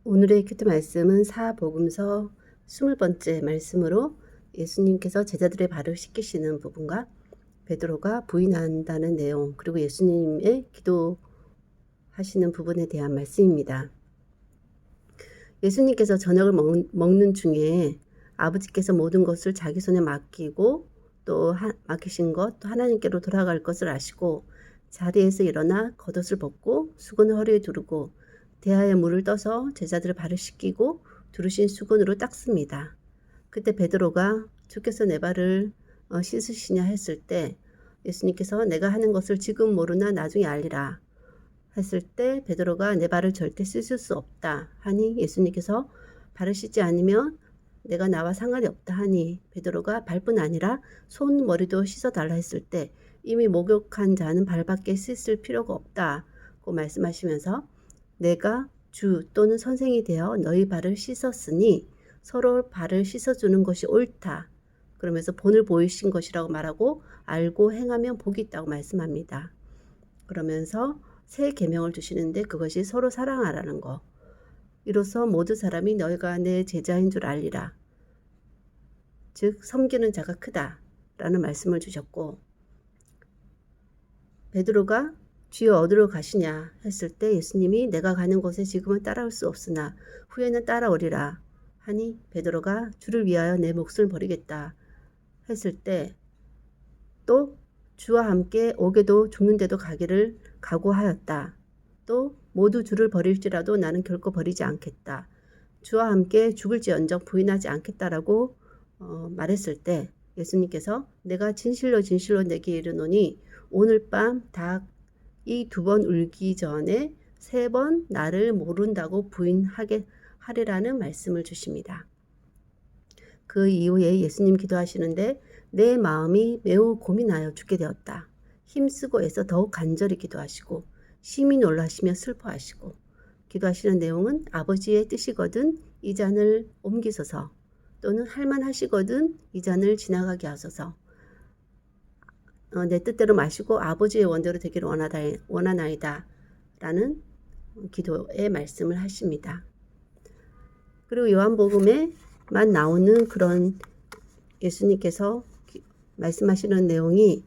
오늘의 큐티 말씀은 사복음서 20번째 말씀으로 예수님께서 제자들의 발을 씻기시는 부분과 베드로가 부인한다는 내용, 그리고 예수님의 기도하시는 부분에 대한 말씀입니다. 예수님께서 저녁을 먹는 중에 아버지께서 모든 것을 자기 손에 맡기고 또 맡기신 것, 또 하나님께로 돌아갈 것을 아시고 자리에서 일어나 겉옷을 벗고 수건을 허리에 두르고 대야에 물을 떠서 제자들의 발을 씻기고 두르신 수건으로 닦습니다. 그때 베드로가 주께서 내 발을 씻으시냐 했을 때 예수님께서 내가 하는 것을 지금 모르나 나중에 알리라 했을 때 베드로가 내 발을 절대 씻을 수 없다 하니 예수님께서 발을 씻지 않으면 내가 나와 상관이 없다 하니 베드로가 발뿐 아니라 손 머리도 씻어달라 했을 때 이미 목욕한 자는 발밖에 씻을 필요가 없다고 말씀하시면서 내가 주 또는 선생이 되어 너희 발을 씻었으니 서로 발을 씻어주는 것이 옳다. 그러면서 본을 보이신 것이라고 말하고 알고 행하면 복이 있다고 말씀합니다. 그러면서 새 계명을 주시는데 그것이 서로 사랑하라는 거. 이로써 모든 사람이 너희가 내 제자인 줄 알리라. 즉 섬기는 자가 크다 라는 말씀을 주셨고 베드로가 주여 어디로 가시냐 했을 때 예수님이 내가 가는 곳에 지금은 따라올 수 없으나 후에는 따라오리라 하니 베드로가 주를 위하여 내 몫을 버리겠다 했을 때 또 주와 함께 오게도 죽는데도 가기를 각오하였다. 또 모두 주를 버릴지라도 나는 결코 버리지 않겠다. 주와 함께 죽을지언정 부인하지 않겠다라고 말했을 때 예수님께서 내가 진실로 진실로 내게 이르노니 오늘 밤 닭이 2번 울기 전에 3번 나를 모른다고 부인하리라는 말씀을 주십니다. 그 이후에 예수님 기도하시는데 내 마음이 매우 고민하여 죽게 되었다. 힘쓰고 애써 더욱 간절히 기도하시고 심히 놀라시며 슬퍼하시고 기도하시는 내용은 아버지의 뜻이거든 이 잔을 옮기소서 또는 할만하시거든 이 잔을 지나가게 하소서 내 뜻대로 마시고 아버지의 원대로 되기를 원하나이다 라는 기도의 말씀을 하십니다. 그리고 요한복음에만 나오는 그런 예수님께서 말씀하시는 내용이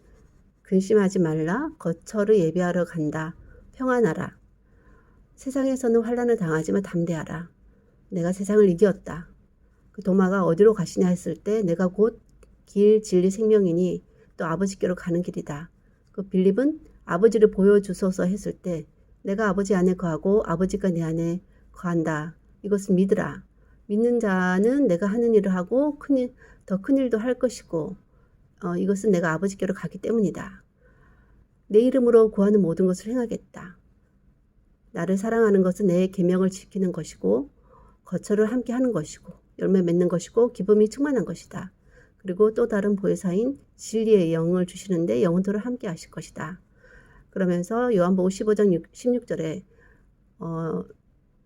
근심하지 말라 거처를 예비하러 간다 평안하라 세상에서는 환난을 당하지만 담대하라 내가 세상을 이겼다. 그 도마가 어디로 가시냐 했을 때 내가 곧 길 진리 생명이니 또 아버지께로 가는 길이다. 그 빌립은 아버지를 보여주소서 했을 때 내가 아버지 안에 거하고 아버지가 내 안에 거한다. 이것을 믿으라. 믿는 자는 내가 하는 일을 하고 더 큰 일도 할 것이고 이것은 내가 아버지께로 가기 때문이다. 내 이름으로 구하는 모든 것을 행하겠다. 나를 사랑하는 것은 내 계명을 지키는 것이고 거처를 함께 하는 것이고 열매 맺는 것이고 기쁨이 충만한 것이다. 그리고 또 다른 보혜사인 진리의 영을 주시는데 영원토록 함께 하실 것이다. 그러면서 요한복음 15장 16절에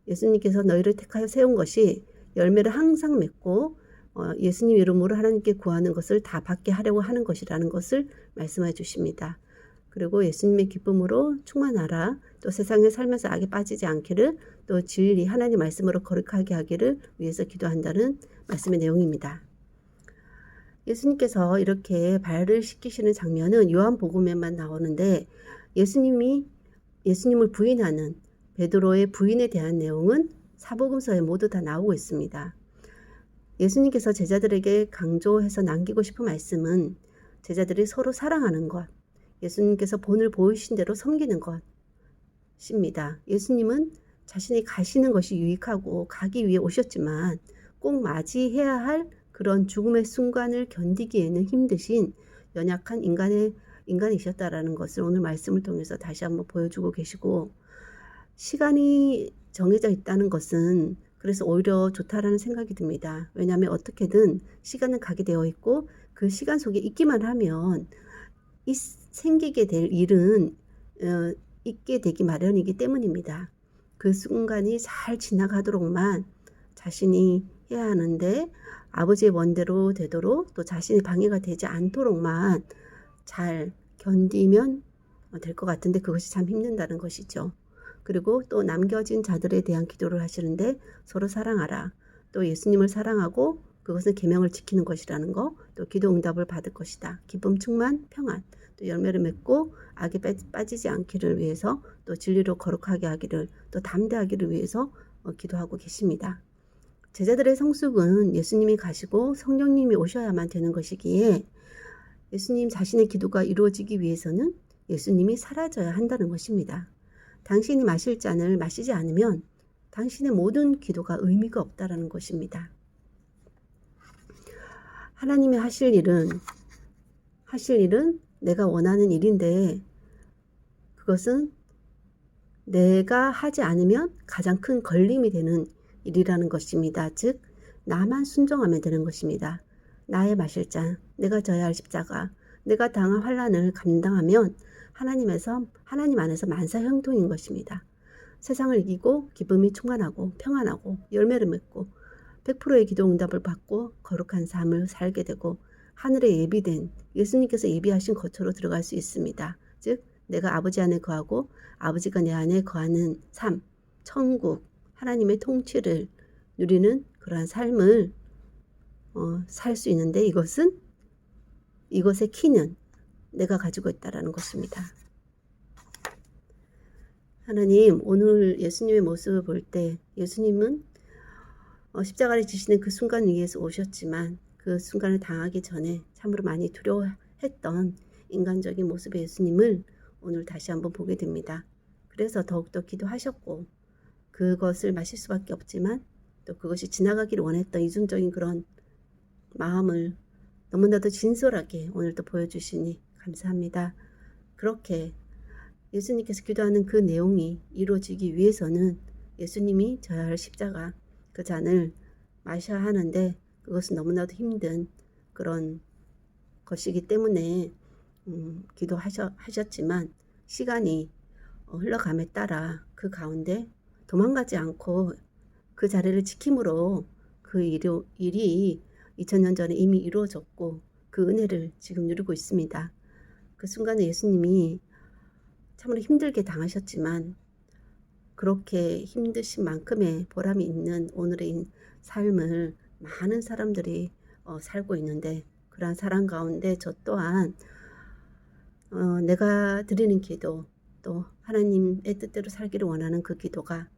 예수님께서 너희를 택하여 세운 것이 열매를 항상 맺고 예수님 이름으로 하나님께 구하는 것을 다 받게 하려고 하는 것이라는 것을 말씀해 주십니다. 그리고 예수님의 기쁨으로 충만하라. 또 세상에 살면서 악에 빠지지 않기를 또 진리 하나님 말씀으로 거룩하게 하기를 위해서 기도한다는 말씀의 내용입니다. 예수님께서 이렇게 발을 씻기시는 장면은 요한복음에만 나오는데 예수님을 부인하는 베드로의 부인에 대한 내용은 사복음서에 모두 다 나오고 있습니다. 예수님께서 제자들에게 강조해서 남기고 싶은 말씀은 제자들이 서로 사랑하는 것, 예수님께서 본을 보이신 대로 섬기는 것입니다. 예수님은 자신이 가시는 것이 유익하고 가기 위해 오셨지만 꼭 맞이해야 할 그런 죽음의 순간을 견디기에는 힘드신 연약한 인간이셨다라는 것을 오늘 말씀을 통해서 다시 한번 보여주고 계시고 시간이 정해져 있다는 것은 그래서 오히려 좋다라는 생각이 듭니다. 왜냐하면 어떻게든 시간은 가게 되어 있고 그 시간 속에 있기만 하면 생기게 될 일은 있게 되기 마련이기 때문입니다. 그 순간이 잘 지나가도록만 자신이 해야 하는데 아버지의 원대로 되도록 또 자신의 방해가 되지 않도록만 잘 견디면 될 것 같은데 그것이 참 힘든다는 것이죠. 그리고 또 남겨진 자들에 대한 기도를 하시는데 서로 사랑하라. 또 예수님을 사랑하고 그것은 계명을 지키는 것이라는 거, 또 기도 응답을 받을 것이다. 기쁨 충만 평안, 또 열매를 맺고 악에 빠지지 않기를 위해서, 또 진리로 거룩하게 하기를, 또 담대하기를 위해서 기도하고 계십니다. 제자들의 성숙은 예수님이 가시고 성령님이 오셔야만 되는 것이기에 예수님 자신의 기도가 이루어지기 위해서는 예수님이 사라져야 한다는 것입니다. 당신이 마실 잔을 마시지 않으면 당신의 모든 기도가 의미가 없다라는 것입니다. 하나님이 하실 일은 내가 원하는 일인데 그것은 내가 하지 않으면 가장 큰 걸림이 되는 일이라는 것입니다. 즉 나만 순종하면 되는 것입니다. 나의 마실 잔, 내가 져야 할 십자가, 내가 당한 환난을 감당하면 하나님 안에서 만사 형통인 것입니다. 세상을 이기고 기쁨이 충만하고 평안하고 열매를 맺고 100%의 기도 응답을 받고 거룩한 삶을 살게 되고 하늘에 예비된 예수님께서 예비하신 거처로 들어갈 수 있습니다. 즉 내가 아버지 안에 거하고 아버지가 내 안에 거하는 삶, 천국, 하나님의 통치를 누리는 그러한 삶을 살 수 있는데 이것의 키는 내가 가지고 있다라는 것입니다. 하나님, 오늘 예수님의 모습을 볼 때 예수님은 십자가를 지시는 그 순간 위에서 오셨지만 그 순간을 당하기 전에 참으로 많이 두려워했던 인간적인 모습의 예수님을 오늘 다시 한번 보게 됩니다. 그래서 더욱더 기도하셨고 그것을 마실 수밖에 없지만 또 그것이 지나가기를 원했던 이중적인 그런 마음을 너무나도 진솔하게 오늘도 보여주시니 감사합니다. 그렇게 예수님께서 기도하는 그 내용이 이루어지기 위해서는 예수님이 져야 할 십자가 그 잔을 마셔야 하는데 그것은 너무나도 힘든 그런 것이기 때문에 기도하셨지만 시간이 흘러감에 따라 그 가운데 도망가지 않고 그 자리를 지킴으로 그 일이 2000년 전에 이미 이루어졌고 그 은혜를 지금 누리고 있습니다. 그 순간에 예수님이 참으로 힘들게 당하셨지만 그렇게 힘드신 만큼의 보람이 있는 오늘의 삶을 많은 사람들이 살고 있는데 그러한 사람 가운데 저 또한 내가 드리는 기도 또 하나님의 뜻대로 살기를 원하는 그 기도가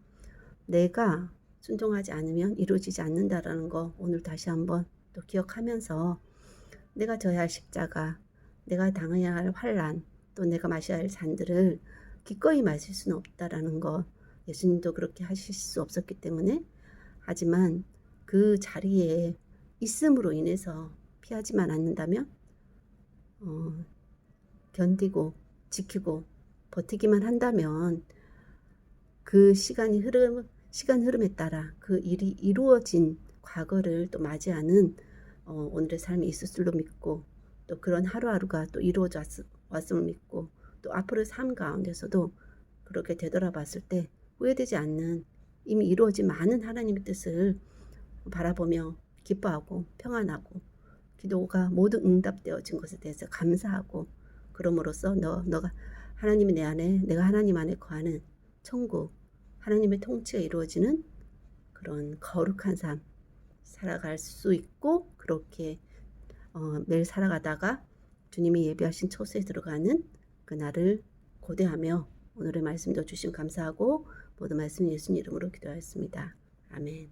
내가 순종하지 않으면 이루어지지 않는다라는 거 오늘 다시 한번 또 기억하면서 내가 져야 할 십자가, 내가 당해야 할 환난, 또 내가 마셔야 할 잔들을 기꺼이 마실 수는 없다라는 거 예수님도 그렇게 하실 수 없었기 때문에 하지만 그 자리에 있음으로 인해서 피하지만 않는다면 견디고 지키고 버티기만 한다면 그 시간 흐름에 따라 그 일이 이루어진 과거를 또 맞이하는 오늘의 삶이 있을 줄로 믿고 또 그런 하루하루가 또 이루어져 왔음을 믿고 또 앞으로의 삶 가운데서도 그렇게 되돌아봤을 때 후회되지 않는 이미 이루어진 많은 하나님의 뜻을 바라보며 기뻐하고 평안하고 기도가 모두 응답되어진 것에 대해서 감사하고 그럼으로써 너가 하나님이 내 안에 내가 하나님 안에 거하는 천국 하나님의 통치가 이루어지는 그런 거룩한 삶 살아갈 수 있고 그렇게 매일 살아가다가 주님이 예비하신 처소에 들어가는 그날을 고대하며 오늘의 말씀도 주심 감사하고 모든 말씀 예수님 이름으로 기도하였습니다. 아멘.